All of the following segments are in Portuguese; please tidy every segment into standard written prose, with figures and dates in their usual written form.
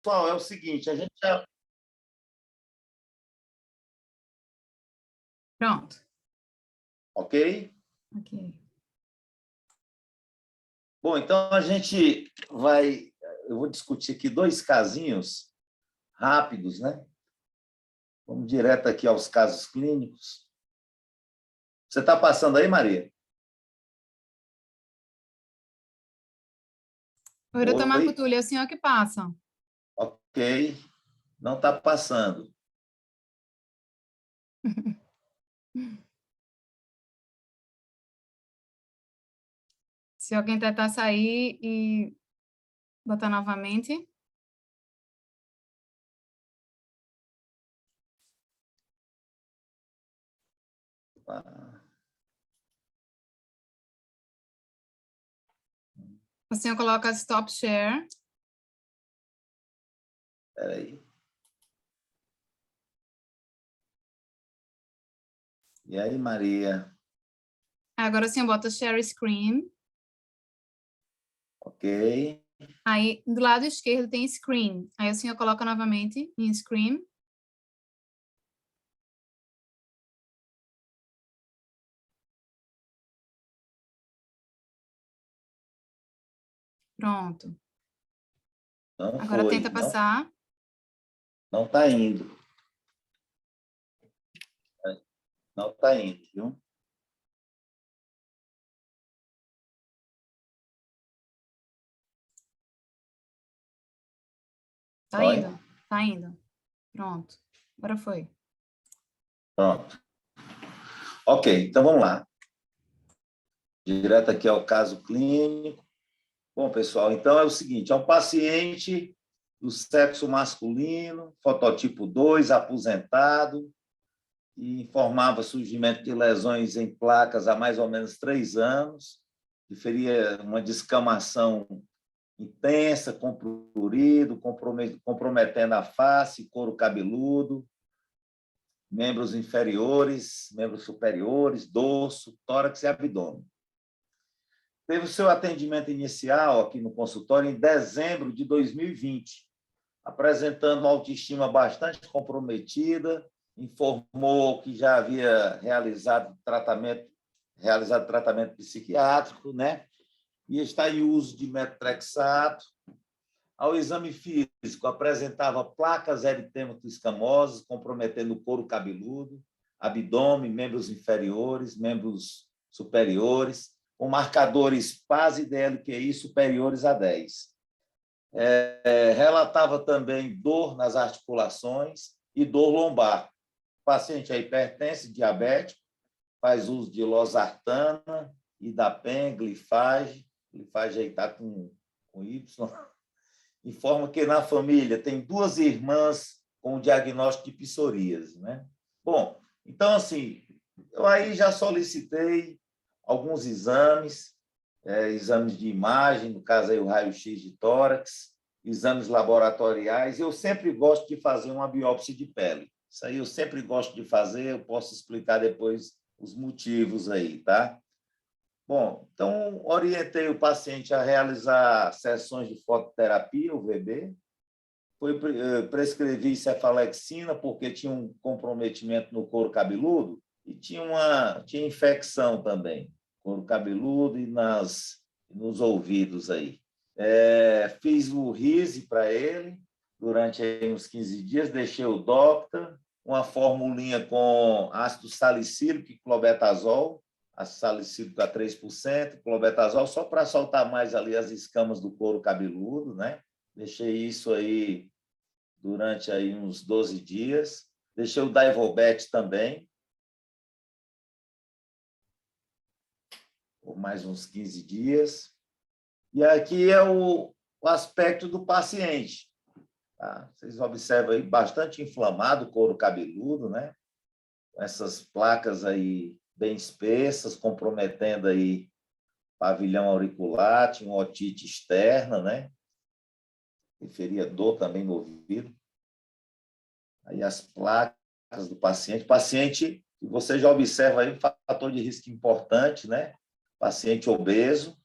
pessoal, é o seguinte, a gente já... Pronto. Ok? Ok. Bom, então a gente vai... Eu vou discutir aqui dois casinhos rápidos, né? Vamos direto aqui aos casos clínicos. Você está passando aí, Maria? Oi, doutor Marco Oi? Túlio, é o senhor que passa. Ok. Não está passando. Se alguém tentar sair e botar novamente. Ah, O senhor coloca stop share. espera aí. E aí, Maria? Agora o senhor bota share screen. Ok. Aí, do lado esquerdo tem screen. Aí o senhor coloca novamente em screen. Pronto. Não Agora tenta foi. passar. Não está indo. Não está indo, viu? Tá Oi? indo? Tá indo. Pronto. Agora foi. Pronto. Ok, então vamos lá. Direto aqui ao caso clínico. Bom, pessoal, então é o seguinte, é um paciente do sexo masculino, fototipo 2, aposentado, e informava surgimento de lesões em placas há mais ou menos 3 anos, referia uma descamação intensa, com prurido, comprometendo a face, couro cabeludo, membros inferiores, membros superiores, dorso, tórax e abdômen. Teve o seu atendimento inicial aqui no consultório em dezembro de 2020, apresentando uma autoestima bastante comprometida, informou que já havia realizado tratamento psiquiátrico, né? E está em uso de metotrexato. Ao exame físico, apresentava placas eritêmato-escamosas, comprometendo o couro cabeludo, abdômen, membros inferiores, membros superiores, com marcadores PAS e DLQI superiores a 10. Relatava também dor nas articulações e dor lombar. O paciente é hipertenso, diabético, faz uso de losartana, Idapen, Glifage aí está com Y. Informa que na família tem 2 irmãs com diagnóstico de psoríase, né? Bom, então, assim, eu aí já solicitei alguns exames, exames de imagem, no caso aí o raio-x de tórax, exames laboratoriais. Eu sempre gosto de fazer uma biópsia de pele. Isso aí eu sempre gosto de fazer, eu posso explicar depois os motivos aí, tá? Bom, então orientei o paciente a realizar sessões de fototerapia, UVB, prescrevi cefalexina porque tinha um comprometimento no couro cabeludo e tinha infecção também, couro cabeludo e nos ouvidos aí. Fiz o RISE para ele durante aí uns 15 dias, deixei o Docta, uma formulinha com ácido salicílico e clobetasol, ácido salicílico a 3%, clobetasol, só para soltar mais ali as escamas do couro cabeludo, né? Deixei isso aí durante aí uns 12 dias. Deixei o Daivobet também, por mais uns 15 dias. E aqui é o aspecto do paciente. Tá? Vocês observam aí, bastante inflamado o couro cabeludo, né? Essas placas aí bem espessas, comprometendo aí pavilhão auricular, tinha uma otite externa, né? Referia dor também no ouvido. Aí as placas do paciente. Paciente, você já observa aí um fator de risco importante, né? Paciente obeso,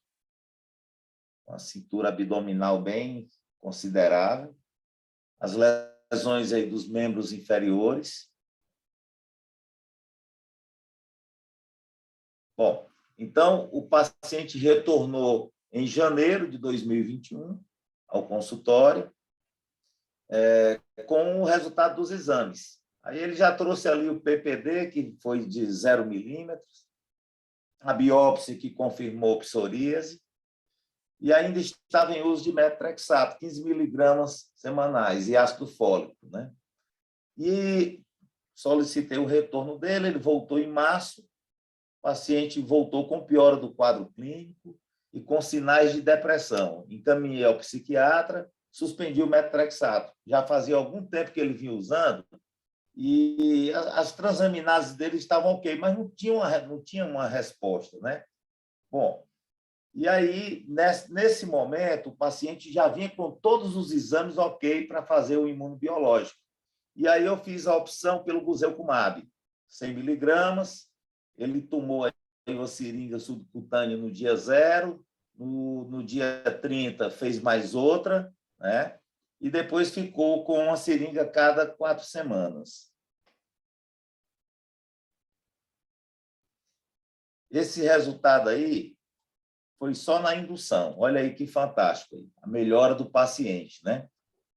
uma cintura abdominal bem considerável. as lesões aí dos membros inferiores. Bom, então, o paciente retornou em janeiro de 2021 ao consultório, com o resultado dos exames. Aí ele já trouxe ali o PPD, que foi de 0 milímetros, a biópsia, que confirmou psoríase, e ainda estava em uso de metotrexato, 15 miligramas semanais, e ácido fólico, né? E solicitei o retorno dele, ele voltou em março, o paciente voltou com piora do quadro clínico e com sinais de depressão. Encaminhei ao psiquiatra, suspendi o metotrexato. Já fazia algum tempo que ele vinha usando e as transaminases dele estavam ok, mas não tinha uma resposta, né? Bom, e aí, nesse momento, o paciente já vinha com todos os exames ok para fazer o imunobiológico. E aí eu fiz a opção pelo Guselkumab, 100 miligramas, ele tomou uma seringa subcutânea no dia 0, no dia 30 fez mais outra, né? E depois ficou com uma seringa a cada 4 semanas. Esse resultado aí foi só na indução. Olha aí que fantástico, aí. A melhora do paciente, né?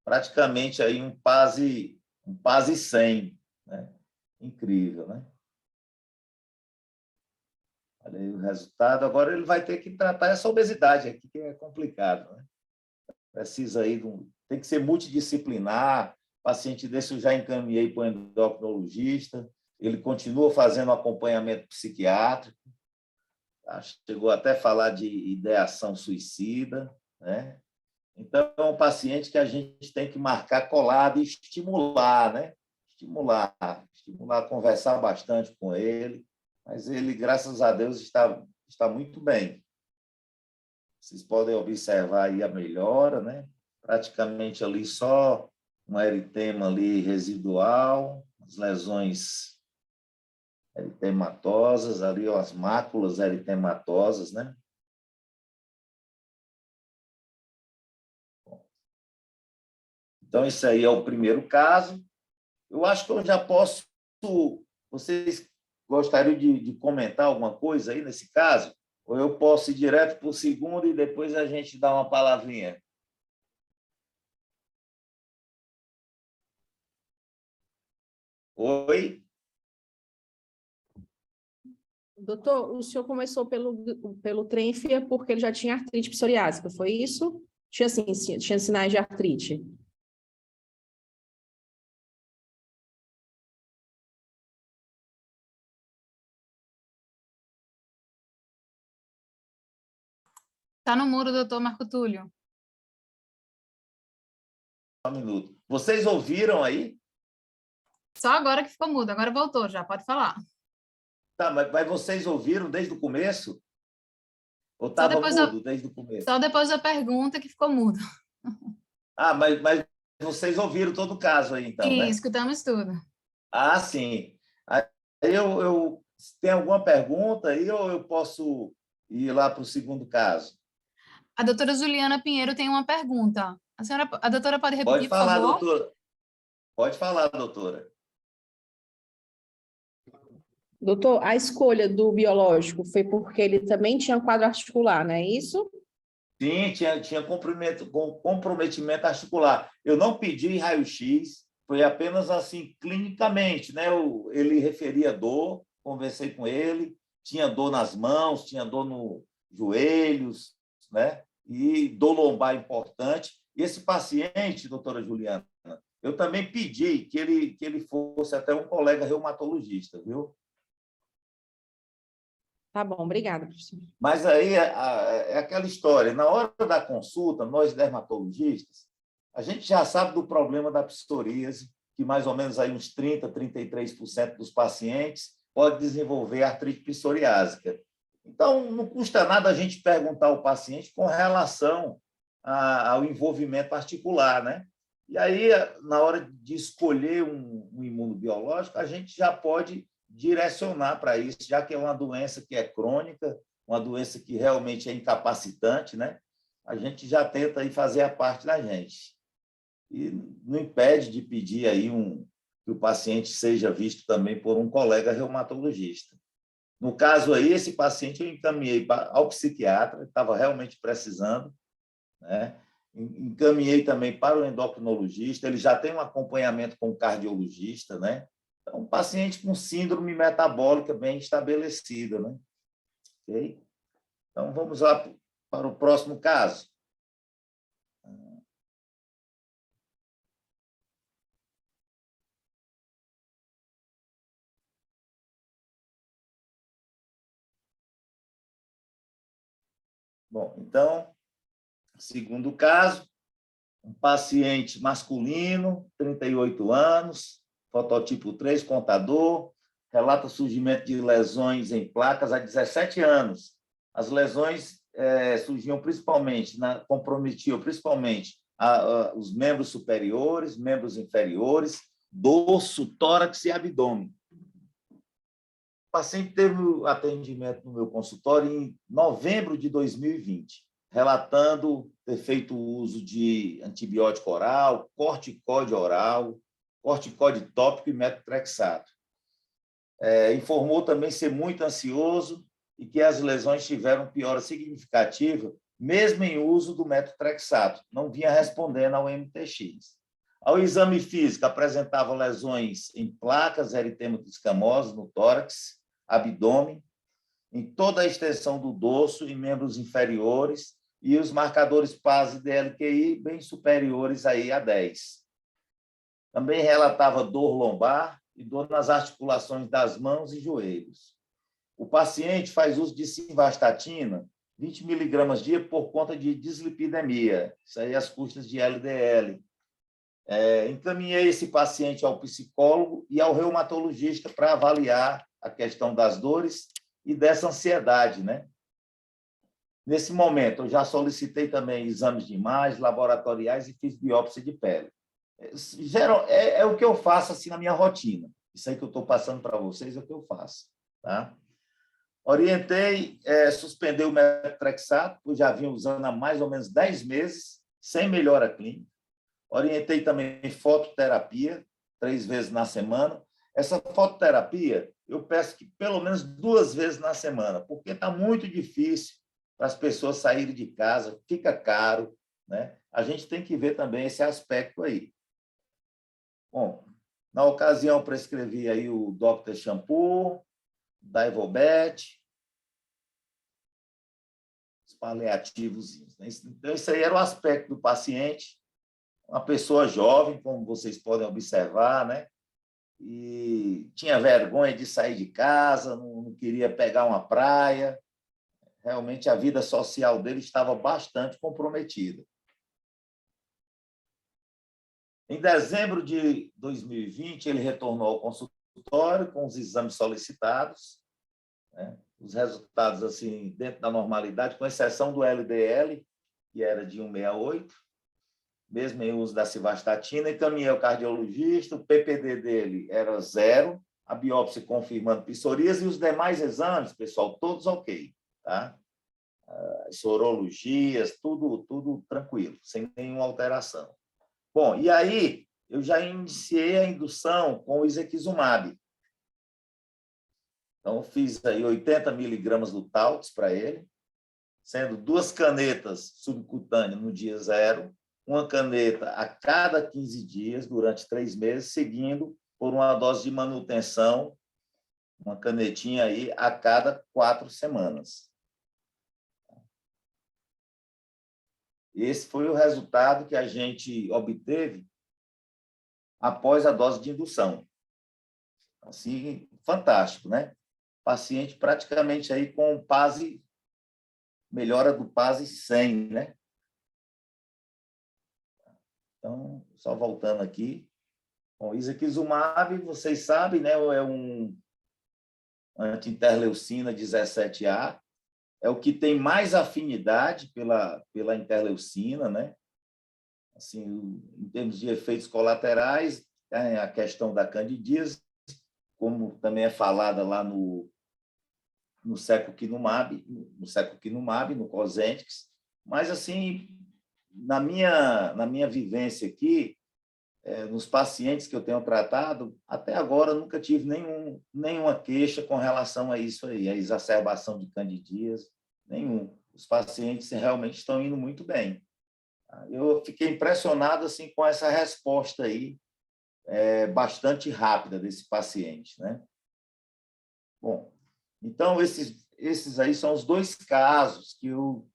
Praticamente aí um PASI 100, né? Incrível, né? Olha aí o resultado. Agora ele vai ter que tratar essa obesidade aqui, que é complicado, né? Precisa aí tem que ser multidisciplinar. Paciente desse eu já encaminhei para o endocrinologista. Ele continua fazendo acompanhamento psiquiátrico. Chegou até a falar de ideação suicida, né? Então, é um paciente que a gente tem que marcar colado e estimular, né? Estimular, conversar bastante com ele, mas ele, graças a Deus, está muito bem. Vocês podem observar aí a melhora, né? Praticamente ali só um eritema ali residual, as lesões eritematosas, ali ó, as máculas eritematosas, né? Então, isso aí é o primeiro caso. Eu acho que eu já posso... Vocês gostariam de comentar alguma coisa aí nesse caso? Ou eu posso ir direto para o segundo e depois a gente dá uma palavrinha? Oi? Doutor, o senhor começou pelo trênfia porque ele já tinha artrite psoriásica, foi isso? Tinha sinais de artrite. Está no muro, doutor Marco Túlio. Um minuto. Vocês ouviram aí? Só agora que ficou mudo, agora voltou, já pode falar. Tá, mas vocês ouviram desde o começo? Ou estava mudo desde o começo? Só depois da pergunta que ficou mudo. Ah, mas vocês ouviram todo o caso aí, então, Sim, né? escutamos tudo. Ah, sim. Aí eu tem alguma pergunta aí ou eu posso ir lá para o segundo caso? A doutora Juliana Pinheiro tem uma pergunta. A doutora pode Pode repetir, por falar, favor? doutora. Pode falar, doutora. Doutor, a escolha do biológico foi porque ele também tinha quadro articular, não é isso? Sim, tinha comprometimento articular. Eu não pedi raio-x, foi apenas assim, clinicamente, né? Ele referia dor, conversei com ele, tinha dor nas mãos, tinha dor nos joelhos, né? E dor lombar importante. E esse paciente, doutora Juliana, eu também pedi que ele fosse até um colega reumatologista, viu? Tá bom, obrigada, professor. Mas aí é aquela história, na hora da consulta, nós dermatologistas, a gente já sabe do problema da psoríase, que mais ou menos aí uns 33% dos pacientes pode desenvolver artrite psoriásica. Então, não custa nada a gente perguntar ao paciente com relação ao envolvimento articular, né? E aí, na hora de escolher um imunobiológico, a gente já pode direcionar para isso, já que é uma doença que é crônica, uma doença que realmente é incapacitante, né? A gente já tenta aí fazer a parte da gente. e não impede de pedir aí que o paciente seja visto também por um colega reumatologista. No caso aí, esse paciente eu encaminhei ao psiquiatra, estava realmente precisando, né? Encaminhei também para o endocrinologista, ele já tem um acompanhamento com o cardiologista, né? Então, um paciente com síndrome metabólica bem estabelecida, né? Okay? Então, vamos lá para o próximo caso. Bom, então, segundo caso, um paciente masculino, 38 anos, fototipo 3, contador, relata surgimento de lesões em placas há 17 anos. As lesões surgiam principalmente, comprometiam principalmente os membros superiores, membros inferiores, dorso, tórax e abdômen. O paciente teve atendimento no meu consultório em novembro de 2020, relatando ter feito uso de antibiótico oral, corticóide oral, corticóide tópico e metotrexato. Informou também ser muito ansioso e que as lesões tiveram piora significativa, mesmo em uso do metotrexato, não vinha respondendo ao MTX. Ao exame físico, apresentava lesões em placas eritema-escamosas no tórax, abdômen, em toda a extensão do dorso e membros inferiores, e os marcadores PAS e DLQI bem superiores aí a 10. Também relatava dor lombar e dor nas articulações das mãos e joelhos. O paciente faz uso de simvastatina, 20 miligramas dia, por conta de dislipidemia, isso aí às custas de LDL. Encaminhei esse paciente ao psicólogo e ao reumatologista para avaliar a questão das dores e dessa ansiedade, né? Nesse momento, eu já solicitei também exames de imagem, laboratoriais e fiz biópsia de pele. É o que eu faço assim na minha rotina. Isso aí que eu estou passando para vocês é o que eu faço. Tá? Orientei, suspender o metotrexato, pois já vinha usando há mais ou menos 10 meses, sem melhora clínica. Orientei também fototerapia, 3 vezes na semana. Essa fototerapia, eu peço que pelo menos 2 vezes na semana, porque está muito difícil para as pessoas saírem de casa, fica caro, né? A gente tem que ver também esse aspecto aí. Bom, na ocasião, prescrevi aí o Dr. Shampoo, Daivobet, os paliativos. Né? Então, isso aí era o aspecto do paciente, uma pessoa jovem, como vocês podem observar, né? E tinha vergonha de sair de casa, não queria pegar uma praia. Realmente, a vida social dele estava bastante comprometida. Em dezembro de 2020, ele retornou ao consultório com os exames solicitados, né? Os resultados assim dentro da normalidade, com exceção do LDL, que era de 168, mesmo em uso da simvastatina. Encaminhei ao cardiologista, o PPD dele era 0, a biópsia confirmando psoríase e os demais exames, pessoal, todos ok, tá? As sorologias, tudo tranquilo, sem nenhuma alteração. Bom, e aí eu já iniciei a indução com o Isequizumab. Então, fiz aí 80 miligramas do Taltz para ele, sendo 2 canetas subcutâneas no dia 0, uma caneta a cada 15 dias, durante 3 meses, seguindo por uma dose de manutenção, uma canetinha aí a cada 4 semanas. Esse foi o resultado que a gente obteve após a dose de indução. Assim, fantástico, né? Paciente praticamente aí com PASI, melhora do PASI 100, né? Então, só voltando aqui. Bom, Isequizumab, vocês sabem, né? É um anti-interleucina 17A, é o que tem mais afinidade pela interleucina, né? Assim, em termos de efeitos colaterais, a questão da candidíase, como também é falada lá no secukinumab, no Cosentyx, mas assim, na minha vivência aqui, nos pacientes que eu tenho tratado, até agora nunca tive nenhuma queixa com relação a isso aí, a exacerbação de candidíase, nenhum. Os pacientes realmente estão indo muito bem. Eu fiquei impressionado assim, com essa resposta aí, bastante rápida desse paciente, né? Bom, então esses aí são os 2 casos que eu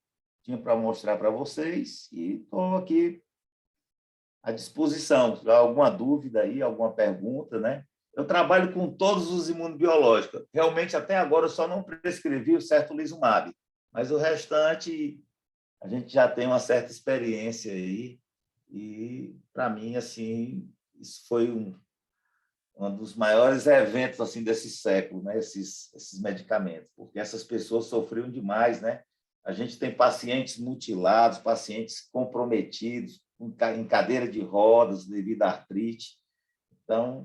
tinha para mostrar para vocês e estou aqui à disposição. Se há alguma dúvida aí, alguma pergunta, né? Eu trabalho com todos os imunobiológicos. Realmente, até agora, eu só não prescrevi o certolizumab, mas o restante a gente já tem uma certa experiência aí e, para mim, assim, isso foi um dos maiores eventos assim desse século, né? Esses medicamentos, porque essas pessoas sofriam demais, né? A gente tem pacientes mutilados, pacientes comprometidos, em cadeira de rodas devido à artrite. Então,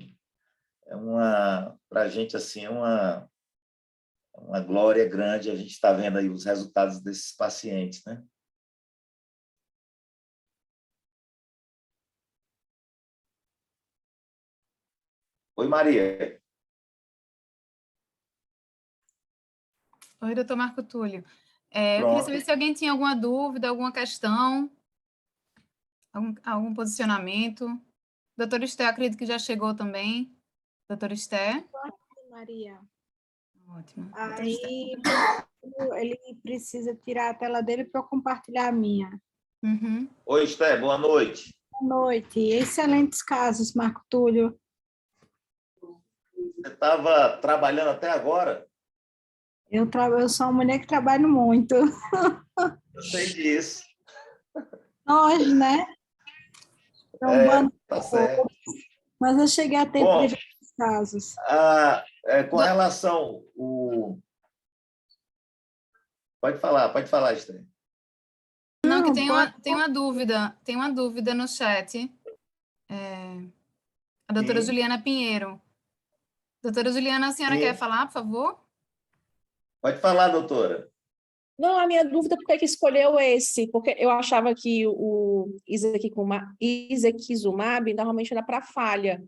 para a gente assim, é uma glória grande a gente está vendo aí os resultados desses pacientes, né? Oi, Maria. Oi, doutor Marco Túlio. Eu queria Pronto. saber se alguém tinha alguma dúvida, alguma questão, algum posicionamento. Doutor Esté, acredito que já chegou também. Doutor Esté? Maria. Ótimo. Aí ele precisa tirar a tela dele para eu compartilhar a minha. Uhum. Oi, Esté, boa noite. Boa noite. Excelentes casos, Marco Túlio. Você estava trabalhando até agora? Eu sou uma mulher que trabalha muito. Eu sei disso. Nós, né? Tá certo. Mas eu cheguei a tempo Bom, de ver os casos. com relação Pode falar, Esther. Não, que tem uma dúvida no chat. A doutora Sim. Juliana Pinheiro. Doutora Juliana, a senhora Sim. quer falar, por favor? Pode falar, doutora. Não, a minha dúvida é por que escolheu esse? Porque eu achava que o Isequizumab normalmente era para falha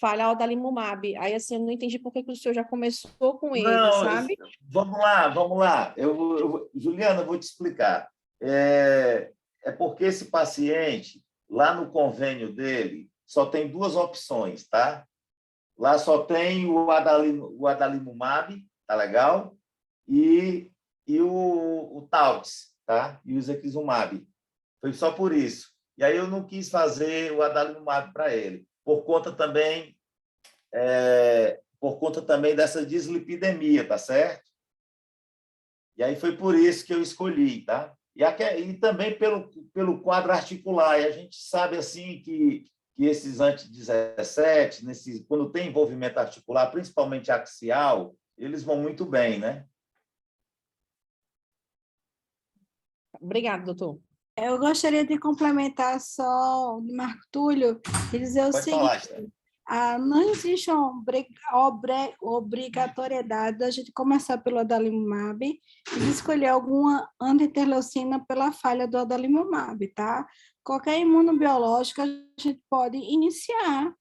adalimumab. Aí, assim, eu não entendi por que o senhor já começou com ele, Não, sabe? vamos lá. Juliana, eu vou te explicar. Porque esse paciente, lá no convênio dele, só tem 2 opções, tá? Lá só tem o adalimumab, tá legal? E o Taltz, tá? E o Isequizumab. Foi só por isso. E aí eu não quis fazer o adalimumab para ele, por conta também dessa dislipidemia, tá certo? E aí foi por isso que eu escolhi, tá? E também pelo quadro articular. E a gente sabe assim que esses anti-17, quando tem envolvimento articular, principalmente axial, eles vão muito bem, né? Obrigada, doutor. Eu gostaria de complementar só o Marco Túlio e dizer o Pode seguinte. falar, Esther. Não existe uma obrigatoriedade da gente começar pelo adalimumab e escolher alguma anti-interleucina pela falha do adalimumab, tá? Qualquer imunobiológico a gente pode iniciar,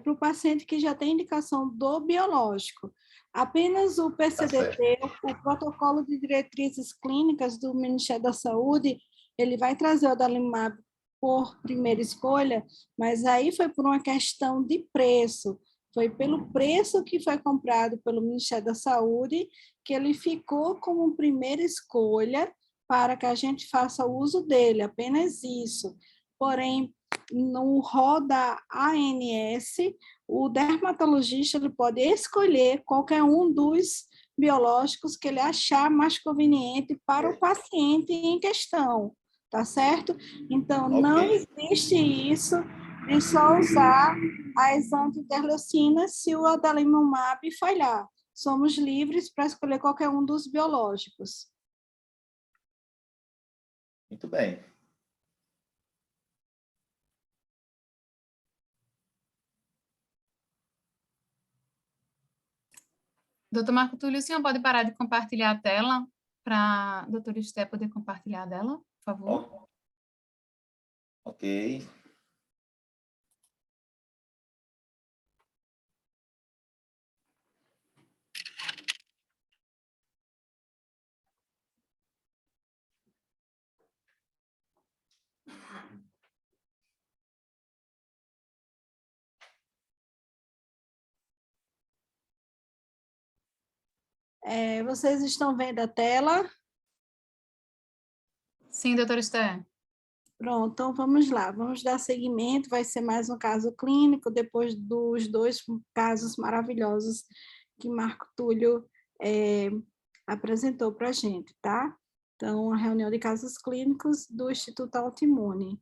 para o paciente que já tem indicação do biológico. Apenas o PCDT, o Protocolo de Diretrizes Clínicas do Ministério da Saúde, ele vai trazer o adalimumab por primeira escolha, mas aí foi por uma questão de preço, foi pelo preço que foi comprado pelo Ministério da Saúde que ele ficou como primeira escolha para que a gente faça uso dele, apenas isso. Porém, no rol da ANS, o dermatologista ele pode escolher qualquer um dos biológicos que ele achar mais conveniente para o paciente em questão, tá certo? Então, não existe isso de só usar as anti-interleucinas se o adalimumab falhar. Somos livres para escolher qualquer um dos biológicos. Muito bem. Doutor Marco Túlio, o senhor pode parar de compartilhar a tela para a doutora Esté poder compartilhar dela, por favor? Ok. Vocês estão vendo a tela? Sim, doutora Esther. Pronto, então vamos lá, vamos dar seguimento, vai ser mais um caso clínico, depois dos 2 casos maravilhosos que Marco Túlio apresentou para a gente, tá? Então, a reunião de casos clínicos do Instituto Autoimune.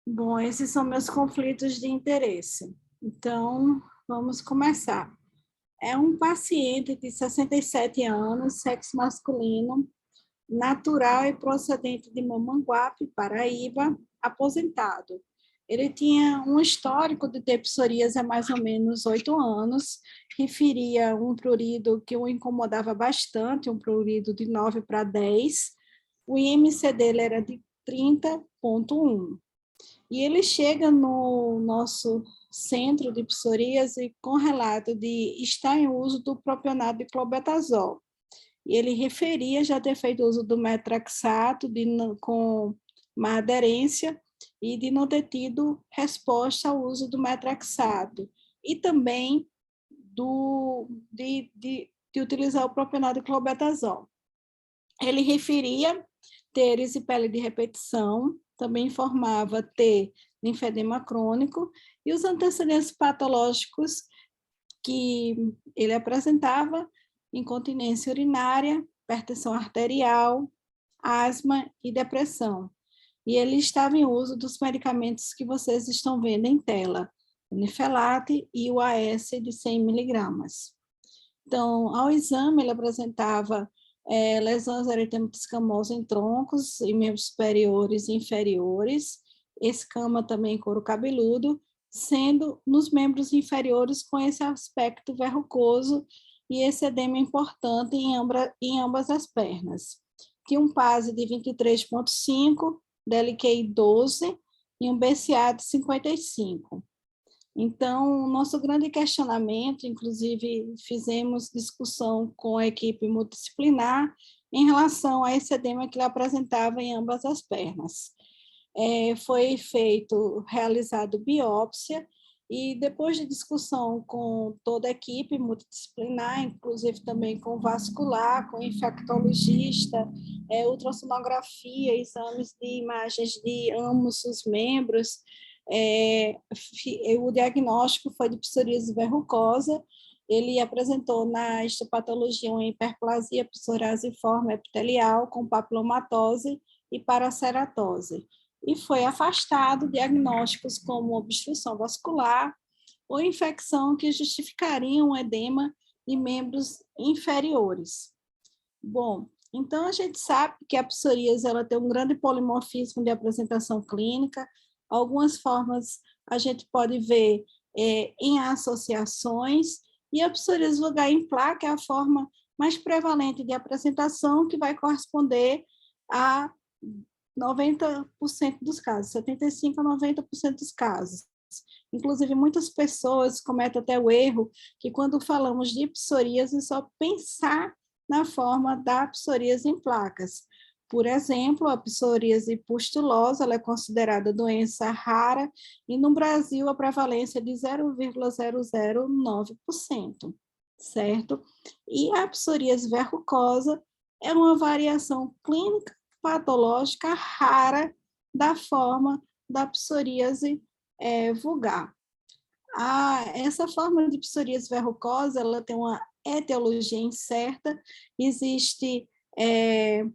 Bom, esses são meus conflitos de interesse. Então, vamos começar. É um paciente de 67 anos, sexo masculino, natural e procedente de Mamanguape, Paraíba, aposentado. Ele tinha um histórico de ter psoríase há mais ou menos 8 anos, referia um prurido que o incomodava bastante, um prurido de 9 para 10, o IMC dele era de 30,1. E ele chega no nosso centro de psoríase com relato de estar em uso do propionato de clobetasol. E ele referia já ter feito uso do metraxato com má aderência e de não ter tido resposta ao uso do metraxato. E também de utilizar o propionato de clobetasol. Ele referia ter erisipele de repetição, também informava ter linfedema crônico, e os antecedentes patológicos que ele apresentava: incontinência urinária, hipertensão arterial, asma e depressão. E ele estava em uso dos medicamentos que vocês estão vendo em tela, o Nifelate e o AS de 100 miligramas. Então, ao exame, ele apresentava lesões eritema escamosa em troncos, em membros superiores e inferiores, escama também em couro cabeludo, sendo nos membros inferiores com esse aspecto verrucoso e esse edema importante em ambas as pernas. Tinha um PASI de 23,5, DLQI 12 e um BCA de 55. Então, nosso grande questionamento, inclusive fizemos discussão com a equipe multidisciplinar em relação a esse edema que ele apresentava em ambas as pernas. Foi realizado biópsia, e depois de discussão com toda a equipe multidisciplinar, inclusive também com vascular, com infectologista, ultrassonografia, exames de imagens de ambos os membros, o diagnóstico foi de psoríase verrucosa. Ele apresentou na histopatologia uma hiperplasia psoriasiforme epitelial com papilomatose e paraceratose, e foi afastado diagnósticos como obstrução vascular ou infecção que justificariam um edema de membros inferiores. Bom, então a gente sabe que a psoríase ela tem um grande polimorfismo de apresentação clínica. Algumas formas a gente pode ver em associações, e a psoríase vulgar em placa é a forma mais prevalente de apresentação, que vai corresponder a 90% dos casos, 75% a 90% dos casos. Inclusive, muitas pessoas cometem até o erro que, quando falamos de psoríase, só pensar na forma da psoríase em placas. Por exemplo, a psoríase pustulosa ela é considerada doença rara, e no Brasil a prevalência é de 0,009%, certo? E a psoríase verrucosa é uma variação clínica patológica rara da forma da psoríase vulgar. Essa forma de psoríase verrucosa ela tem uma etiologia incerta, existe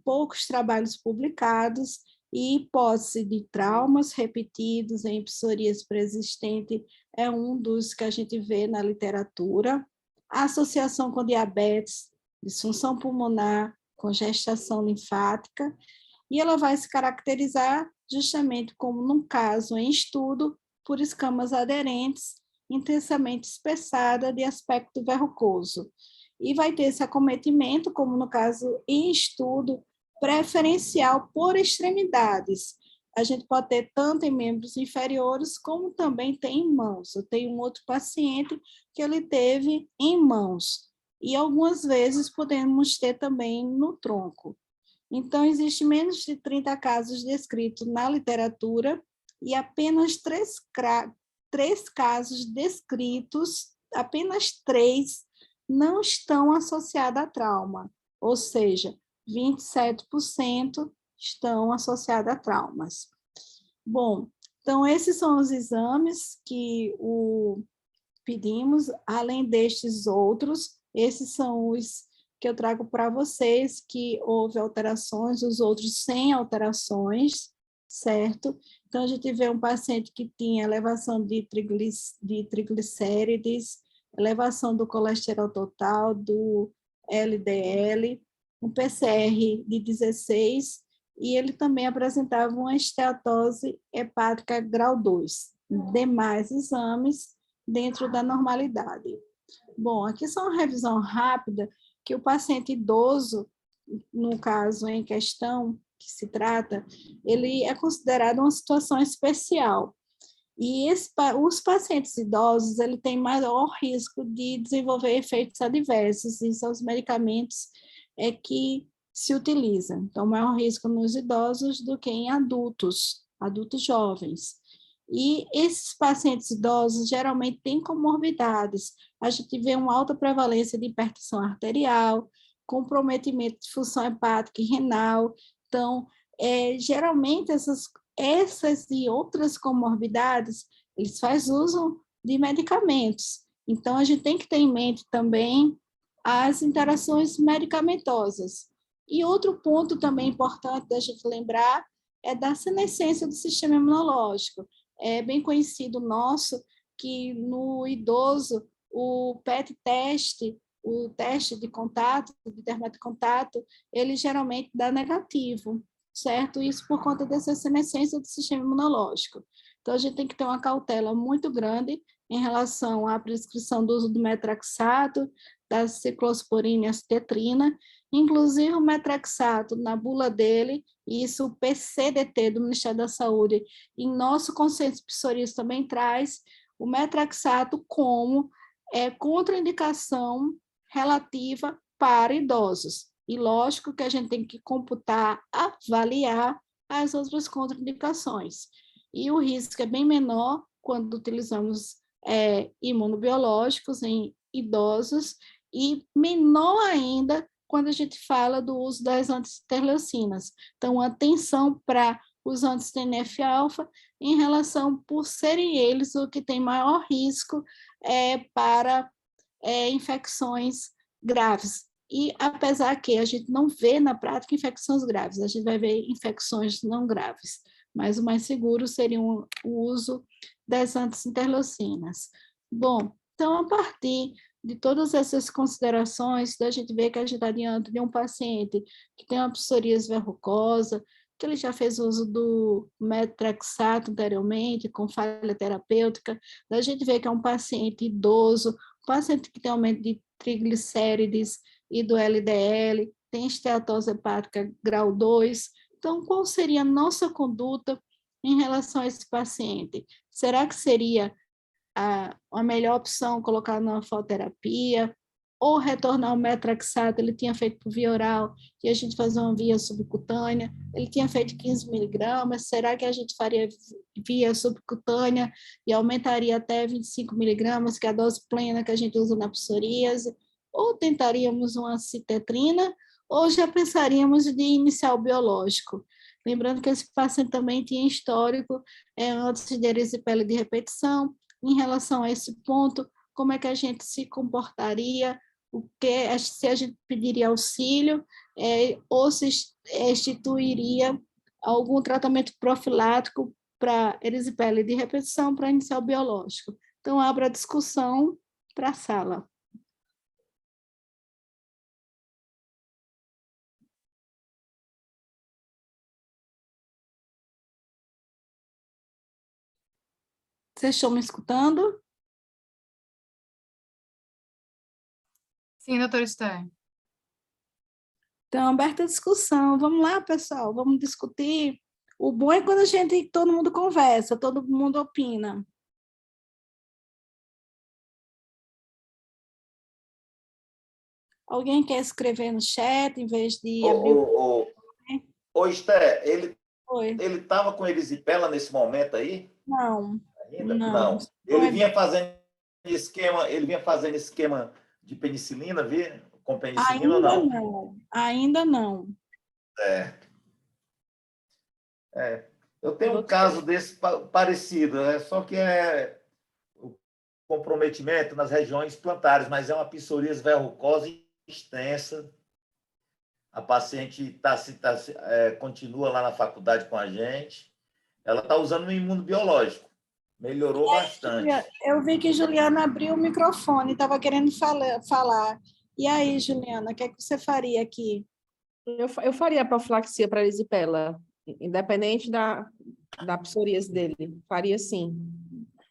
poucos trabalhos publicados, e hipótese de traumas repetidos em psoríase persistente é um dos que a gente vê na literatura. A associação com diabetes, disfunção pulmonar, congestação linfática, e ela vai se caracterizar justamente como num caso em estudo por escamas aderentes intensamente espessada de aspecto verrucoso, e vai ter esse acometimento, como no caso em estudo, preferencial por extremidades. A gente pode ter tanto em membros inferiores, como também tem em mãos. Eu tenho um outro paciente que ele teve em mãos, e algumas vezes podemos ter também no tronco. Então, existe menos de 30 casos descritos na literatura, e apenas 3 casos descritos, apenas 3 não estão associadas a trauma, ou seja, 27% estão associadas a traumas. Bom, então esses são os exames que pedimos, além destes outros, esses são os que eu trago para vocês, que houve alterações, os outros sem alterações, certo? Então, a gente vê um paciente que tinha elevação de triglicérides, elevação do colesterol total, do LDL, um PCR de 16, e ele também apresentava uma esteatose hepática grau 2. Demais exames dentro da normalidade. Bom, aqui só uma revisão rápida, que o paciente idoso, no caso em questão que se trata, ele é considerado uma situação especial. E os pacientes idosos, ele tem maior risco de desenvolver efeitos adversos, e são os medicamentos que se utilizam. Então, maior risco nos idosos do que em adultos jovens. E esses pacientes idosos geralmente têm comorbidades. A gente vê uma alta prevalência de hipertensão arterial, comprometimento de função hepática e renal. Então, geralmente, essas e outras comorbidades, eles fazem uso de medicamentos. Então, a gente tem que ter em mente também as interações medicamentosas. E outro ponto também importante da gente lembrar é da senescência do sistema imunológico. É bem conhecido nosso que no idoso o PET teste, o teste de contato, de dermatocontato, ele geralmente dá negativo, certo? Isso por conta dessa senescência do sistema imunológico. Então, a gente tem que ter uma cautela muito grande em relação à prescrição do uso do metraxato, da ciclosporina e acetetrina, inclusive o metraxato, na bula dele, e isso o PCDT do Ministério da Saúde, em nosso consenso psoríase também traz o metraxato como contraindicação relativa para idosos. E lógico que a gente tem que computar, avaliar as outras contraindicações. E o risco é bem menor quando utilizamos imunobiológicos em idosos e menor ainda quando a gente fala do uso das anti-interleucinas. Então, atenção para os anti-TNF-alfa em relação por serem eles o que tem maior risco para infecções graves. E apesar que a gente não vê na prática infecções graves, a gente vai ver infecções não graves, mas o mais seguro seria o uso das anti-interleucinas. Bom, então, a partir de todas essas considerações, a gente vê que a gente está diante de um paciente que tem uma psoríase verrucosa, que ele já fez uso do metraxato anteriormente, com falha terapêutica, a gente vê que é um paciente idoso, um paciente que tem aumento de triglicérides e do LDL, tem esteatose hepática grau 2. Então, qual seria a nossa conduta em relação a esse paciente? Será que seria a melhor opção colocar na fototerapia, ou retornar ao metraxato? Ele tinha feito por via oral, e a gente fazer uma via subcutânea, ele tinha feito 15 miligramas, será que a gente faria via subcutânea e aumentaria até 25 miligramas, que é a dose plena que a gente usa na psoríase, ou tentaríamos uma citetrina, ou já pensaríamos de iniciar o biológico? Lembrando que esse paciente também tinha histórico antes de erisipela de repetição. Em relação a esse ponto, como é que a gente se comportaria, se a gente pediria auxílio, ou se instituiria algum tratamento profilático para erisipela de repetição para iniciar o biológico. Então, abro a discussão para a sala. Vocês estão me escutando? Sim, doutora Esther. Então, aberta a discussão. Vamos lá, pessoal, vamos discutir. O bom é quando todo mundo conversa, todo mundo opina. Alguém quer escrever no chat em vez de abrir Ô, Esther, ele Oi. estava com erisipela nesse momento aí? Não. Ainda? Não. Ele vinha fazendo esquema de penicilina, com penicilina ou Ainda não? não, ainda não. Eu tenho um Doutor. caso desse parecido, só que é o comprometimento nas regiões plantares, mas é uma psoríase verrucosa extensa. A paciente continua lá na faculdade com a gente. Ela está usando um imunobiológico. Melhorou bastante. Eu vi que Juliana abriu o microfone, estava querendo falar. E aí, Juliana, o que é que você faria aqui? Eu faria a profilaxia para a erisipela, independente da psoríase dele. Faria sim.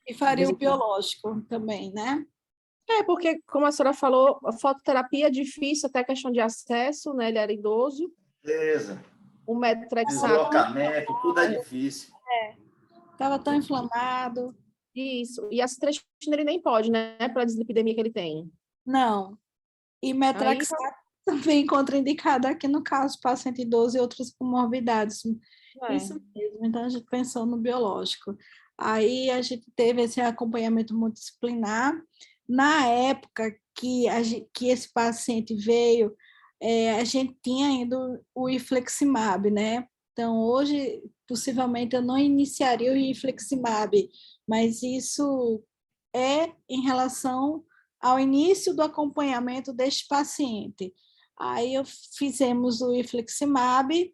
E faria o biológico também, né? Porque, como a senhora falou, a fototerapia é difícil, até questão de acesso, né? Ele era idoso. Beleza. O metrexato, Deslocamento, tudo é difícil. Estava tão inflamado. isso. E a citretina ele nem pode, né? Para a dislipidemia que ele tem. Não. E metrexato também contraindicado aqui no caso, paciente idoso e outras comorbidades. Isso mesmo. Então, a gente pensou no biológico. Aí, a gente teve esse acompanhamento multidisciplinar. Na época que esse paciente veio, a gente tinha ainda o infliximab, né? Então, hoje, possivelmente, eu não iniciaria o infliximab, mas isso é em relação ao início do acompanhamento deste paciente. Aí fizemos o infliximab,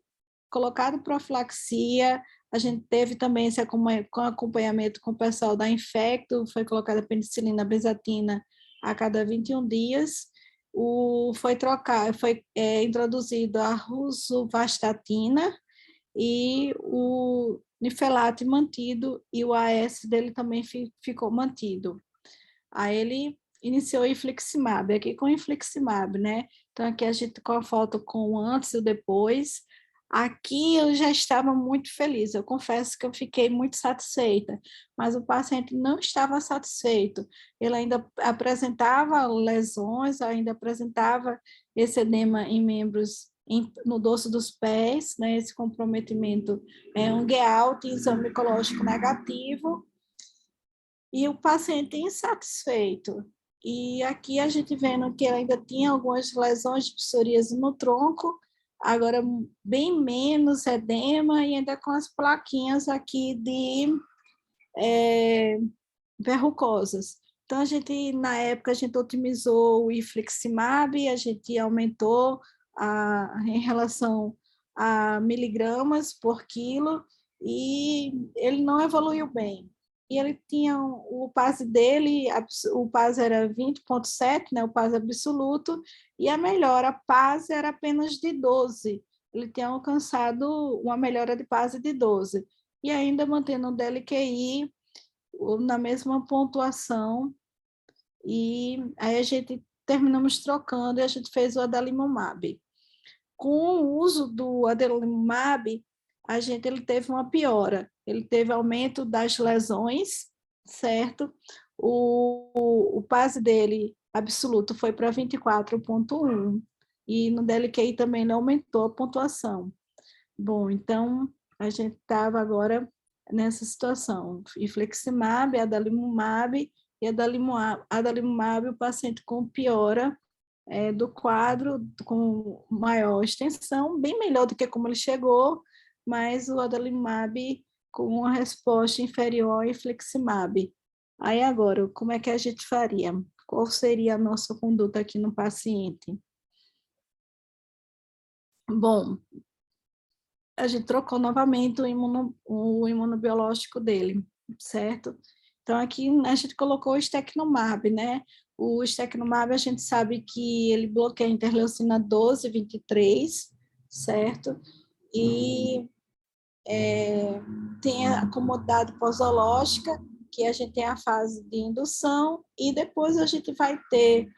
colocado profilaxia, a gente teve também esse acompanhamento com o pessoal da Infecto, foi colocada penicilina benzatina a cada 21 dias, foi introduzido a rosuvastatina e o nifelate mantido, e o AS dele também ficou mantido. Aí ele iniciou o infliximab, aqui com o infliximab, né? Então, aqui a gente com a foto com o antes e o depois. Aqui eu já estava muito feliz, eu confesso que eu fiquei muito satisfeita, mas o paciente não estava satisfeito. Ele ainda apresentava lesões, ainda apresentava esse edema em membros, no dorso dos pés, né? Esse comprometimento um GEALT, exame micológico negativo, e o paciente insatisfeito. E aqui a gente vendo que ele ainda tinha algumas lesões de psoríase no tronco, agora bem menos edema e ainda com as plaquinhas aqui de verrucosas. Então, na época, a gente otimizou o infliximab, a gente aumentou em relação a miligramas por quilo, e ele não evoluiu bem. E ele tinha o PASI dele, o PASI era 20,7, né, o PASI absoluto, e a melhora PASI era apenas de 12. Ele tinha alcançado uma melhora de PASI de 12. E ainda mantendo o DLQI na mesma pontuação, e aí a gente terminamos trocando e a gente fez o adalimumab. Com o uso do adalimumab, ele teve uma piora, ele teve aumento das lesões, certo? O PASI dele absoluto foi para 24,1, e no DLQI também não aumentou a pontuação. Bom, então a gente estava agora nessa situação, infliximab, adalimumab, e adalimumab, o paciente com piora do quadro, com maior extensão, bem melhor do que como ele chegou, mas o adalimumab com uma resposta inferior ao infliximab. Aí agora, como é que a gente faria? Qual seria a nossa conduta aqui no paciente? Bom, a gente trocou novamente o imunobiológico dele, certo? Então, aqui a gente colocou o Stecnomab, né? O Stecnomab, a gente sabe que ele bloqueia a interleucina 12 e 23, certo? E tem a comodidade posológica, que a gente tem a fase de indução, e depois a gente vai ter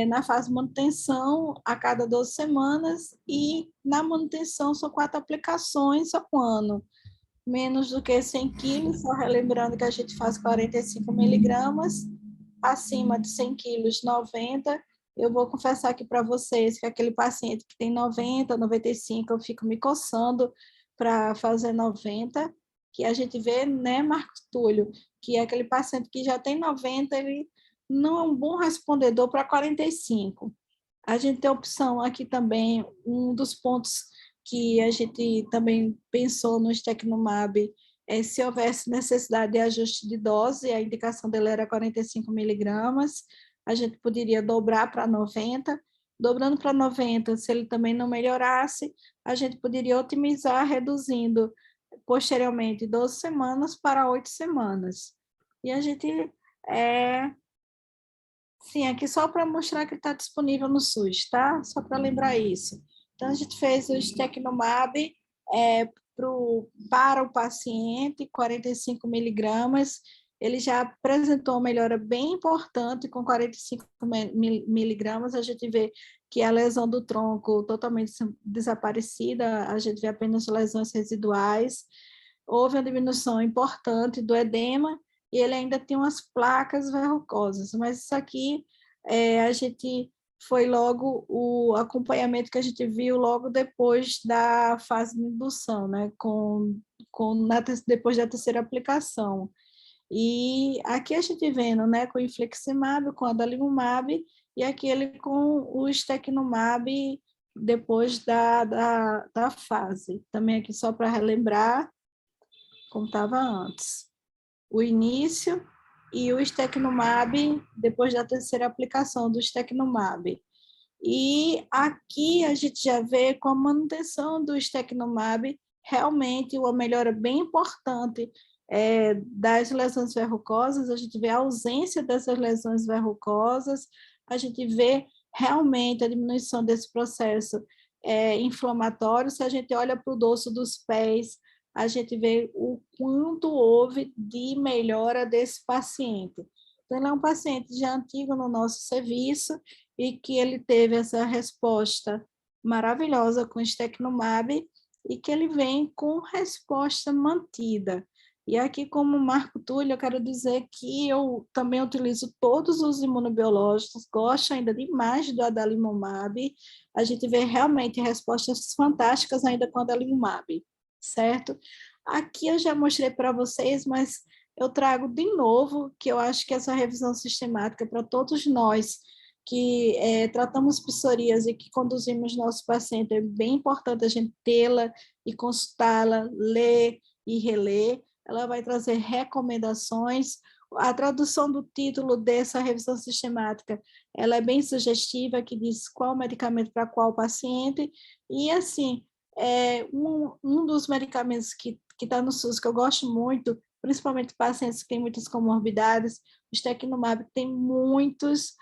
na fase de manutenção a cada 12 semanas, e na manutenção são 4 aplicações ao ano, menos do que 100 quilos, só relembrando que a gente faz 45 miligramas, acima de 100 quilos, 90. Eu vou confessar aqui para vocês que aquele paciente que tem 90, 95, eu fico me coçando para fazer 90, que a gente vê, né, Marcos Túlio, que é aquele paciente que já tem 90, ele não é um bom respondedor para 45. A gente tem a opção aqui também, um dos pontos que a gente também pensou no Stecnomab é se houvesse necessidade de ajuste de dose, a indicação dele era 45 miligramas, a gente poderia dobrar para 90, dobrando para 90, se ele também não melhorasse, a gente poderia otimizar, reduzindo posteriormente 12 semanas para 8 semanas. E a gente, sim, aqui só para mostrar que está disponível no SUS, tá? Só para lembrar isso. Então, a gente fez o Stecnomab para o paciente, 45 miligramas, ele já apresentou uma melhora bem importante, com 45 miligramas, a gente vê que a lesão do tronco totalmente desaparecida, a gente vê apenas lesões residuais, houve uma diminuição importante do edema, e ele ainda tem umas placas verrucosas, mas isso aqui a gente foi logo o acompanhamento que a gente viu logo depois da fase de indução, né, depois da terceira aplicação. E aqui a gente vendo, né, com o infliximab, com o adalimumab, e aqui ele com o Stecnomab depois da fase. Também aqui só para relembrar como estava antes. O início e o Stecnomab depois da terceira aplicação do Stecnomab. E aqui a gente já vê com a manutenção do Stecnomab realmente uma melhora bem importante das lesões verrucosas, a gente vê a ausência dessas lesões verrucosas, a gente vê realmente a diminuição desse processo inflamatório. Se a gente olha para o dorso dos pés, a gente vê o quanto houve de melhora desse paciente. Então, ele é um paciente já antigo no nosso serviço e que ele teve essa resposta maravilhosa com o Stecnomab e que ele vem com resposta mantida. E aqui, como Marco Túlio, eu quero dizer que eu também utilizo todos os imunobiológicos, gosto ainda demais do adalimumab, a gente vê realmente respostas fantásticas ainda com o adalimumab, certo? Aqui eu já mostrei para vocês, mas eu trago de novo, que eu acho que essa revisão sistemática para todos nós que tratamos psoríase e que conduzimos nosso paciente, é bem importante a gente tê-la e consultá-la, ler e reler. Ela vai trazer recomendações. A tradução do título dessa revisão sistemática, ela é bem sugestiva, que diz qual medicamento para qual paciente, e assim, um dos medicamentos que está no SUS, que eu gosto muito, principalmente pacientes que têm muitas comorbidades, o Stecnomab tem muitas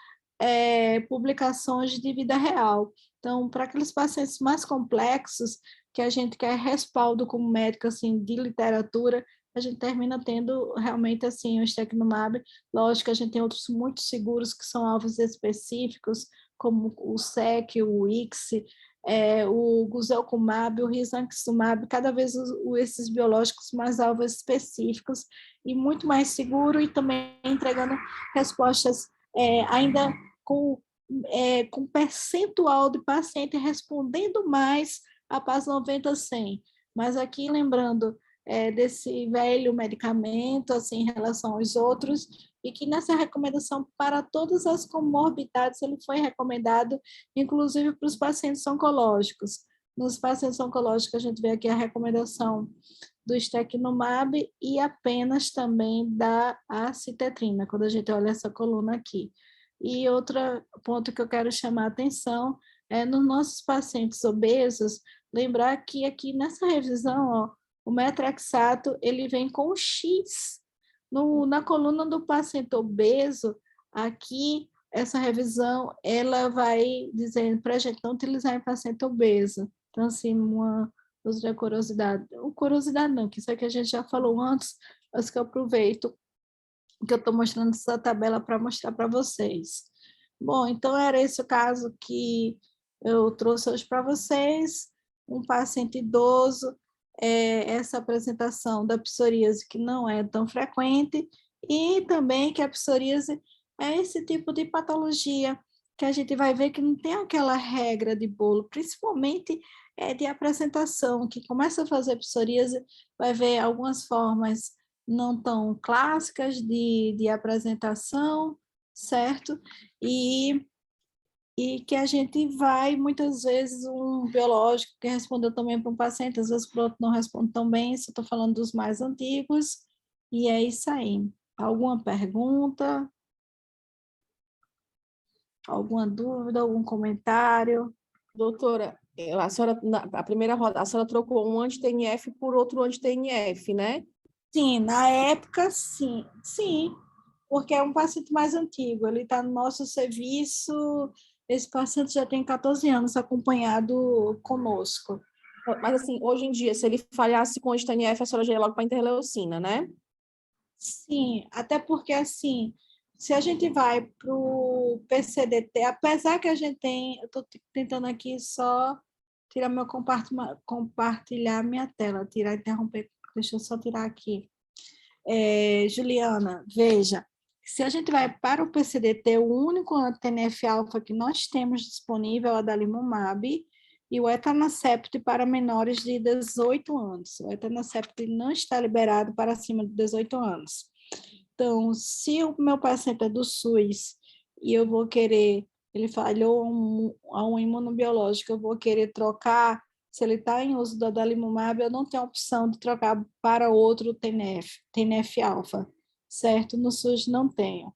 publicações de vida real. Então, para aqueles pacientes mais complexos, que a gente quer respaldo como médico, assim, de literatura, a gente termina tendo realmente assim o Stecnomab. Lógico, a gente tem outros muito seguros que são alvos específicos, como o SEC, o ICSI, o Guselkumab, o Risankizumab, cada vez esses biológicos mais alvos específicos e muito mais seguro, e também entregando respostas ainda com percentual de paciente respondendo mais a PAS 90-100. Mas aqui, lembrando desse velho medicamento, assim, em relação aos outros, e que nessa recomendação para todas as comorbidades, ele foi recomendado, inclusive para os pacientes oncológicos. Nos pacientes oncológicos, a gente vê aqui a recomendação do Stecnomab e apenas também da acitetrina, quando a gente olha essa coluna aqui. E outro ponto que eu quero chamar a atenção é nos nossos pacientes obesos, lembrar que aqui nessa revisão, ó, o metrexato, ele vem com X. Na coluna do paciente obeso, aqui, essa revisão, ela vai dizendo para a gente não utilizar em paciente obeso. Então, assim, uma outra curiosidade. Curiosidade não, que isso aqui a gente já falou antes, mas que eu aproveito que eu estou mostrando essa tabela para mostrar para vocês. Bom, então era esse o caso que eu trouxe hoje para vocês, um paciente idoso, essa apresentação da psoríase que não é tão frequente, e também que a psoríase é esse tipo de patologia que a gente vai ver que não tem aquela regra de bolo, principalmente de apresentação, que começa a fazer psoríase, vai ver algumas formas não tão clássicas de apresentação, certo? E que a gente vai, muitas vezes, um biológico que respondeu também para um paciente, às vezes para o outro não responde tão bem, isso eu estou falando dos mais antigos, e é isso aí. Alguma pergunta? Alguma dúvida, algum comentário? Doutora, a senhora, a primeira roda, a senhora trocou um anti-TNF por outro anti-TNF, né? Sim, na época, sim, sim, porque é um paciente mais antigo, ele está no nosso serviço, esse paciente já tem 14 anos acompanhado conosco. Mas, assim, hoje em dia, se ele falhasse com o anti-TNF, a senhora já ia logo para a interleucina, né? Sim, até porque, assim, se a gente vai para o PCDT, apesar que a gente tem, eu estou tentando aqui só tirar meu compartilhar minha tela, interromper, deixa eu só tirar aqui. Juliana, veja, se a gente vai para o PCDT, o único TNF-alfa que nós temos disponível é o adalimumab e o etanercept para menores de 18 anos. O etanercept não está liberado para acima de 18 anos. Então, se o meu paciente é do SUS e eu vou querer, ele falhou a um imunobiológico, eu vou querer trocar, se ele está em uso do adalimumab, eu não tenho a opção de trocar para outro TNF-alfa, certo? No SUS não tenho.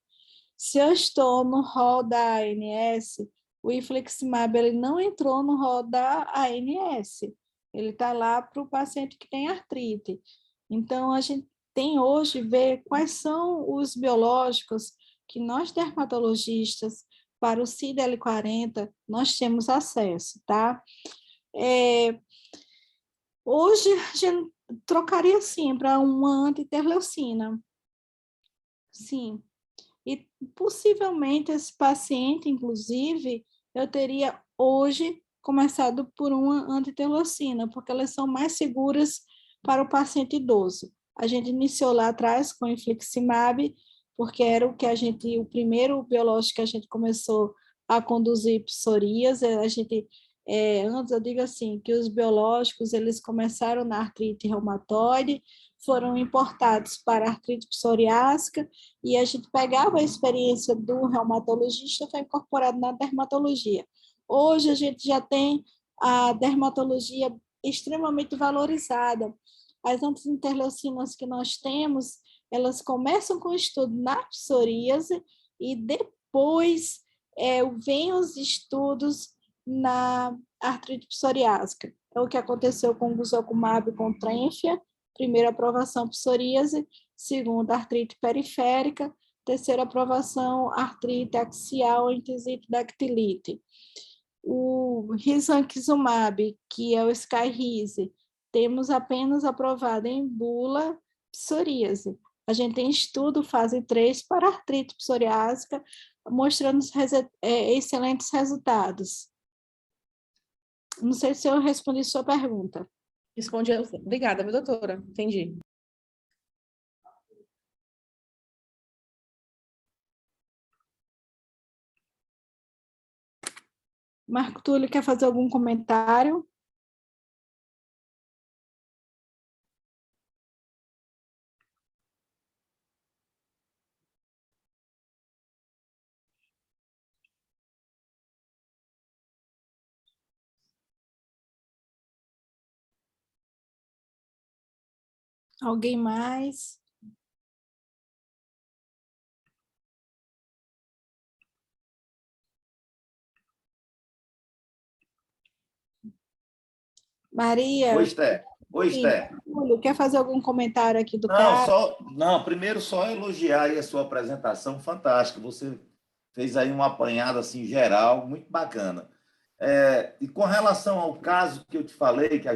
Se eu estou no rol da ANS, o infliximab ele não entrou no rol da ANS, ele está lá para o paciente que tem artrite. Então, a gente tem hoje ver quais são os biológicos que nós dermatologistas, para o CIDL40, nós temos acesso, tá? Hoje, a gente trocaria, sim, para uma antiterleucina. Sim. E, possivelmente, esse paciente, inclusive, eu teria hoje começado por uma antiterleucina, porque elas são mais seguras para o paciente idoso. A gente iniciou lá atrás com o infliximab, porque era o primeiro biológico que a gente começou a conduzir psoríase. A gente, antes eu digo assim, que os biológicos, eles começaram na artrite reumatoide, foram importados para a artrite psoriásica, e a gente pegava a experiência do reumatologista e foi incorporado na dermatologia. Hoje a gente já tem a dermatologia extremamente valorizada. As anti-interleucinas que nós temos, elas começam com o estudo na psoríase e depois vêm os estudos na artrite psoriásica. É o que aconteceu com o guselkumab com Trenfia, primeira aprovação psoríase, segunda artrite periférica, terceira aprovação artrite axial, entisite dactilite. O risankizumab, que é o Skyrizi, temos apenas aprovado em bula psoríase. A gente tem estudo fase 3 para artrite psoriásica, mostrando excelentes resultados. Não sei se eu respondi sua pergunta. Responde. Obrigada, viu, doutora? Entendi. Marco Túlio, quer fazer algum comentário? Alguém mais? Maria, Oi, Esté. Oi, sim, Esté. Túlio, quer fazer algum comentário aqui do Não, cara? primeiro só elogiar aí a sua apresentação fantástica. Você fez aí um apanhado assim geral, muito bacana. E com relação ao caso que eu te falei, que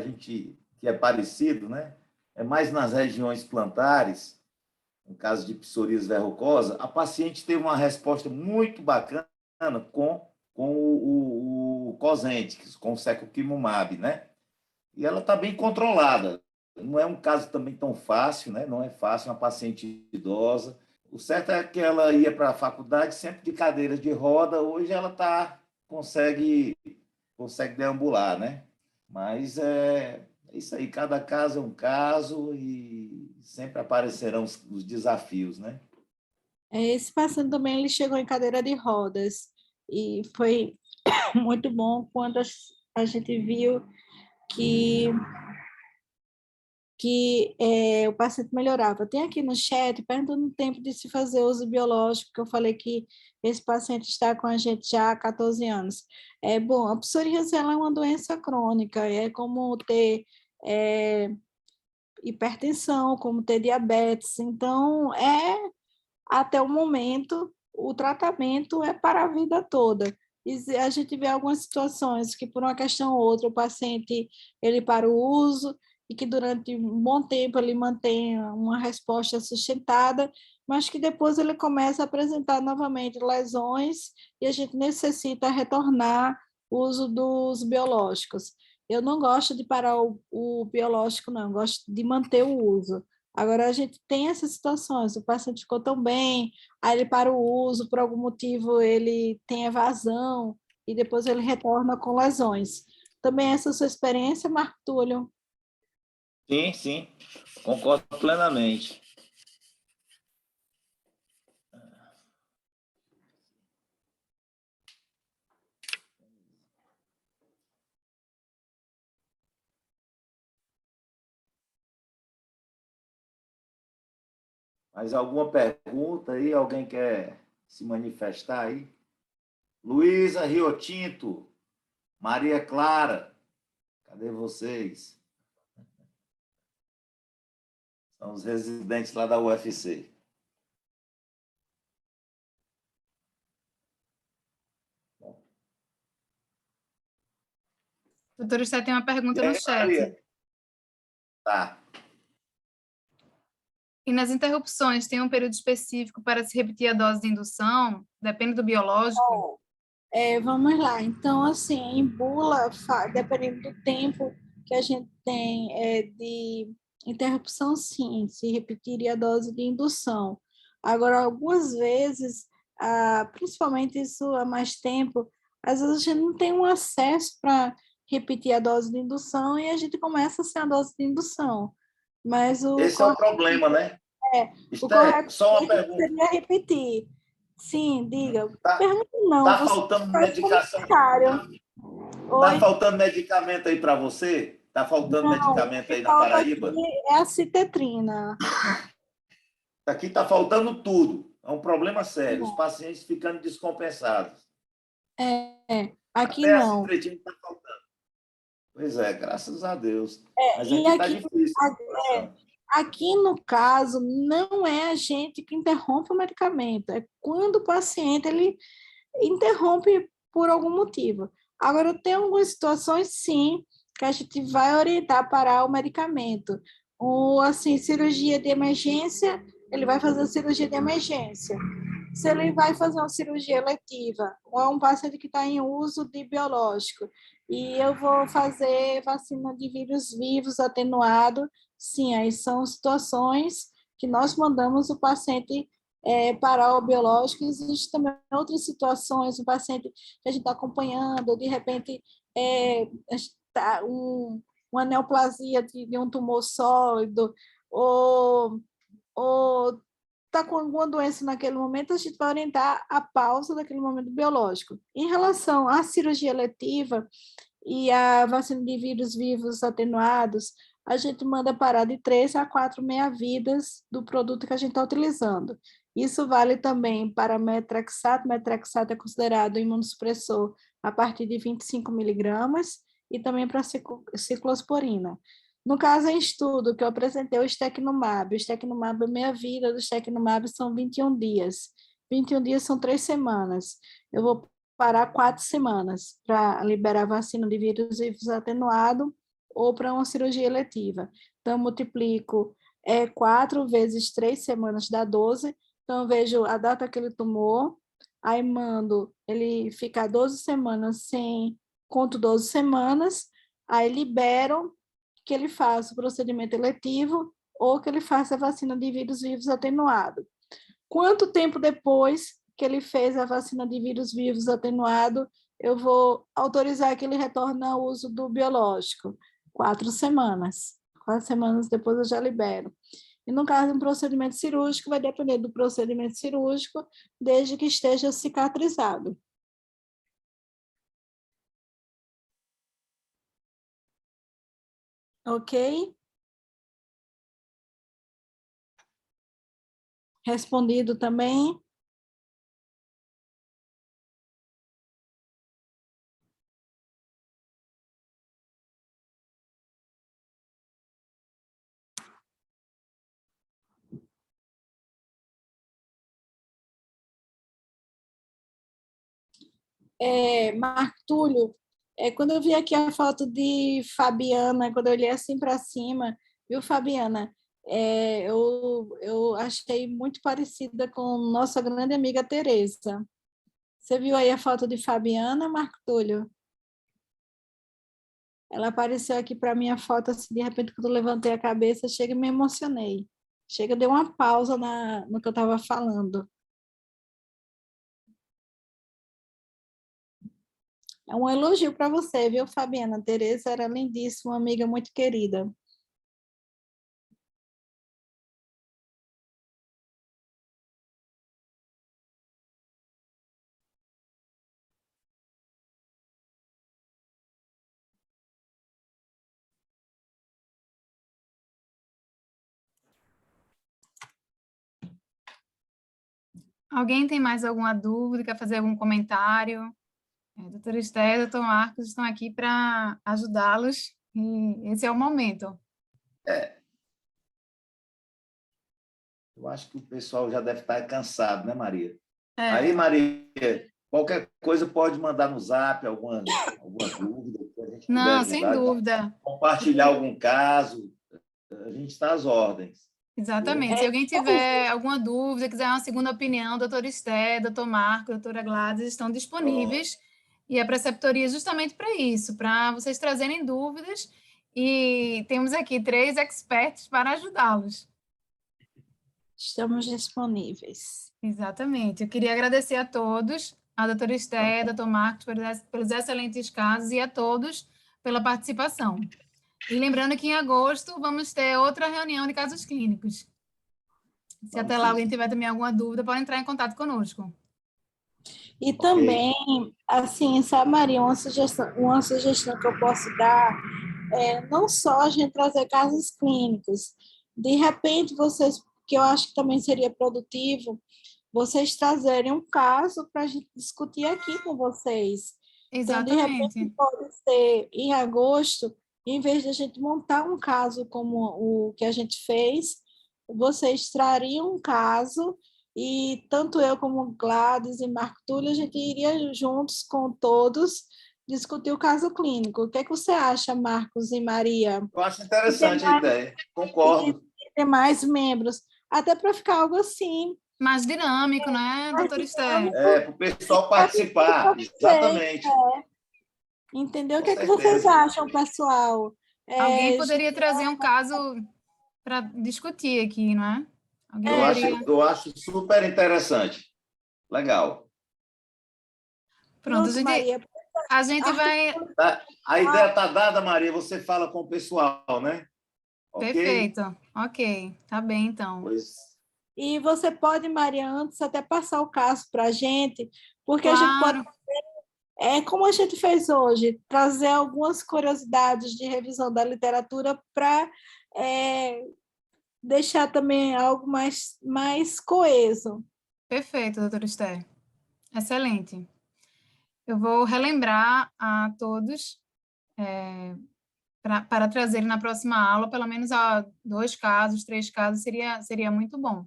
é parecido, né? É mais nas regiões plantares, no caso de psoríase verrucosa, a paciente teve uma resposta muito bacana com o Cosentyx, com o secukinumab, né? E ela está bem controlada. Não é um caso também tão fácil, né? Não é fácil, uma paciente idosa. O certo é que ela ia para a faculdade sempre de cadeira de roda, hoje ela consegue deambular, né? Mas é isso aí, cada caso é um caso e sempre aparecerão os desafios, né? Esse paciente também ele chegou em cadeira de rodas e foi muito bom quando a gente viu que o paciente melhorava. Tem aqui no chat perguntando o tempo de se fazer uso biológico, que eu falei que esse paciente está com a gente já há 14 anos. Bom, a psoríase ela é uma doença crônica, é como ter hipertensão, como ter diabetes. Então, até o momento, o tratamento é para a vida toda. E a gente vê algumas situações que, por uma questão ou outra, o paciente ele para o uso e que durante um bom tempo ele mantém uma resposta sustentada, mas que depois ele começa a apresentar novamente lesões e a gente necessita retornar o uso dos biológicos. Eu não gosto de parar o biológico, não, eu gosto de manter o uso. Agora, a gente tem essas situações, o paciente ficou tão bem, aí ele para o uso, por algum motivo ele tem evasão, e depois ele retorna com lesões. Também essa sua experiência, Marco Túlio? Sim, sim, concordo plenamente. Mais alguma pergunta aí? Alguém quer se manifestar aí? Luísa Rio Tinto, Maria Clara, cadê vocês? São os residentes lá da UFC. Doutor Esté tem uma pergunta E no aí, chat. Maria? Tá. E nas interrupções, tem um período específico para se repetir a dose de indução? Depende do biológico? Vamos lá. Então, assim, em bula, dependendo do tempo que a gente tem de interrupção, sim, se repetiria a dose de indução. Agora, algumas vezes, principalmente isso há mais tempo, às vezes a gente não tem um acesso para repetir a dose de indução e a gente começa sem a dose de indução. Mas Esse é o problema, né? o Esté, correto só uma pergunta. seria repetir. Sim, diga. Tá, Pergunta não, tá você faltando faz medicação? comentário. Tá Oi? faltando medicamento aí para você? Tá faltando Não, o medicamento que aí na falta aqui Paraíba? é a citetrina. Aqui tá faltando tudo. É um problema sério. Os pacientes ficando descompensados. Aqui Até a não. citretina está faltando. Pois é, graças a Deus. Mas E aqui está difícil a situação. aqui, no caso, não é a gente que interrompe o medicamento, é quando o paciente ele interrompe por algum motivo. Agora, tem algumas situações, sim, que a gente vai orientar a parar o medicamento. Ou, assim, cirurgia de emergência, ele vai fazer a cirurgia de emergência. Se ele vai fazer uma cirurgia eletiva, ou é um paciente que está em uso de biológico, e eu vou fazer vacina de vírus vivos atenuado, sim, aí são situações que nós mandamos o paciente parar o biológico. Existem também outras situações, o paciente que a gente está acompanhando, de repente, uma neoplasia de um tumor sólido, ou está com alguma doença naquele momento, a gente vai orientar a pausa daquele momento biológico. Em relação à cirurgia eletiva e à vacina de vírus vivos atenuados, a gente manda parar de 3 a 4 meia-vidas do produto que a gente está utilizando. Isso vale também para metrexato. Metrexato é considerado imunossupressor a partir de 25 miligramas e também para ciclosporina. No caso, em estudo que eu apresentei o Stecnomab é meia-vida do Stecnomab são 21 dias. 21 dias são 3 semanas. Eu vou parar 4 semanas para liberar a vacina de vírus vivos atenuado ou para uma cirurgia eletiva. Então, eu multiplico 4 vezes 3 semanas dá 12. Então, eu vejo a data que ele tomou, aí mando ele ficar 12 semanas sem, conto 12 semanas, aí libero que ele faça o procedimento eletivo ou que ele faça a vacina de vírus vivos atenuado. Quanto tempo depois que ele fez a vacina de vírus vivos atenuado, eu vou autorizar que ele retorne ao uso do biológico? 4 semanas. 4 semanas depois eu já libero. E no caso de um procedimento cirúrgico, vai depender do procedimento cirúrgico, desde que esteja cicatrizado. Ok? Respondido também? Marco Túlio, quando eu vi aqui a foto de Fabiana, quando eu olhei assim para cima, viu, Fabiana? Eu achei muito parecida com nossa grande amiga Tereza. Você viu aí a foto de Fabiana, Marco Túlio? Ela apareceu aqui para mim a foto, assim, de repente, quando eu levantei a cabeça, chega e me emocionei. Chega, deu uma pausa no que eu estava falando. É um elogio para você, viu, Fabiana? Tereza era lindíssima, uma amiga muito querida. Alguém tem mais alguma dúvida, quer fazer algum comentário? Doutora Esther e doutor Marcos estão aqui para ajudá-los e esse é o momento. Eu acho que o pessoal já deve estar cansado, né, Maria? É. Aí, Maria, qualquer coisa pode mandar no Zap, alguma dúvida, que a gente puder Não, ajudar, sem dúvida. compartilhar algum caso, a gente está às ordens. Exatamente. Se alguém tiver alguma dúvida, quiser uma segunda opinião, doutor Esther, doutor Marco, doutora Gladys estão disponíveis. E a preceptoria é justamente para isso, para vocês trazerem dúvidas. E temos aqui 3 experts para ajudá-los. Estamos disponíveis. Exatamente. Eu queria agradecer a todos, a doutora Esther, doutor Marcos, pelos excelentes casos e a todos pela participação. E lembrando que em agosto vamos ter outra reunião de casos clínicos. Se até lá alguém tiver também alguma dúvida, pode entrar em contato conosco. E também, assim, sabe, Maria, uma sugestão que eu posso dar não só a gente trazer casos clínicos, de repente vocês, que eu acho que também seria produtivo, vocês trazerem um caso para a gente discutir aqui com vocês. Exatamente. Então, de repente, pode ser em agosto, em vez de a gente montar um caso como o que a gente fez, vocês trariam um caso e tanto eu como Gladys e Marco Túlio, a gente iria juntos com todos discutir o caso clínico. O que é que você acha, Marcos e Maria? Eu acho interessante a ideia, concordo. Ter mais membros, até para ficar algo assim. Mais dinâmico, né, doutora Esther? Para o pessoal participar, exatamente. Entendeu? O que é que vocês acham, pessoal? Alguém poderia trazer um caso para discutir aqui, não é? Eu acho super interessante. Legal. Pronto, Maria. A gente vai... A ideia está dada, Maria, você fala com o pessoal, né? Okay? Perfeito. Ok, tá bem, então. Pois... E você pode, Maria, antes até passar o caso para a gente, porque claro. A gente pode... como a gente fez hoje, trazer algumas curiosidades de revisão da literatura para deixar também algo mais coeso. Perfeito, doutora Esther. Excelente. Eu vou relembrar a todos para trazer na próxima aula, pelo menos 2 casos, 3 casos, seria muito bom.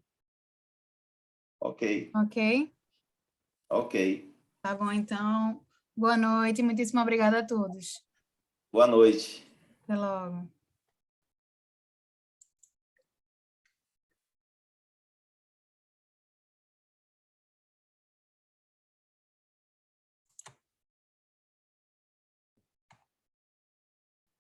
Ok. Ok? Ok. Tá bom, então. Boa noite, muitíssimo obrigada a todos. Boa noite. Até logo.